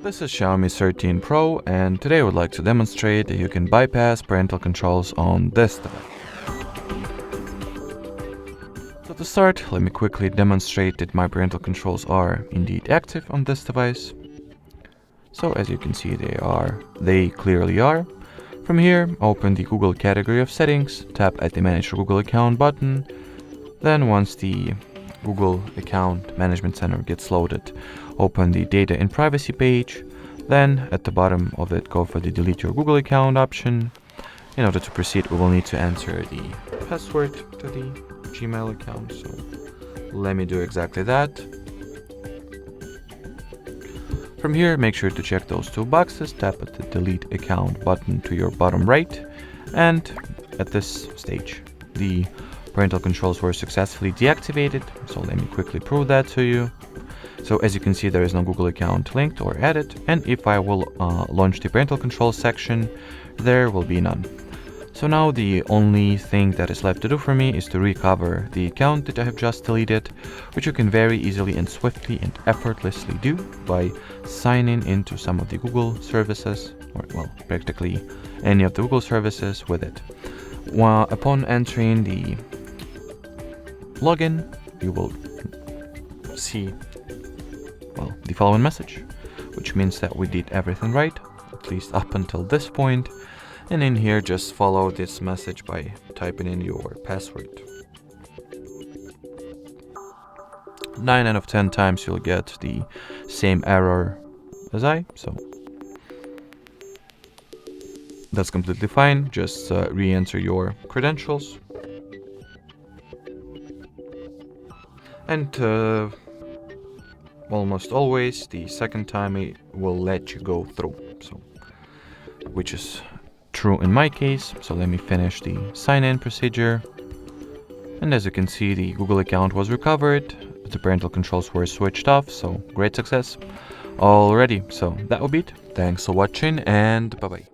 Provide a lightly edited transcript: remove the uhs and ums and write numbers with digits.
This is Xiaomi 13 Pro, and today I would like to demonstrate that you can bypass parental controls on this device. So to start, let me quickly demonstrate that my parental controls are indeed active on this device. So as you can see, they clearly are. From here, open the Google category of settings, tap at the Manage Your Google Account button. Then once the Google Account Management Center gets loaded, open the Data and Privacy page. Then at the bottom of it, go for the Delete Your Google Account option. In order to proceed, we will need to enter the password to the Gmail account. So let me do exactly that. From here, make sure to check those two boxes, tap at the Delete Account button to your bottom right, and at this stage, the parental controls were successfully deactivated. So let me quickly prove that to you. So as you can see, there is no Google account linked or added, and if I will launch the parental controls section, there will be none. So now the only thing that is left to do for me is to recover the account that I have just deleted, which you can very easily and swiftly and effortlessly do by signing into some of the Google services, or well, practically any of the Google services with it. Upon entering the login, you will see the following message, which means that we did everything right, at least up until this point. And in here, just follow this message by typing in your password. 9 out of 10 times you'll get the same error as so that's completely fine. Just re-enter your credentials, and almost always the second time it will let you go through, so which is true in my case. So let me finish the sign-in procedure, and as you can see, the Google account was recovered, but the parental controls were switched off, so great success already. So that will be it. Thanks for watching, and bye bye.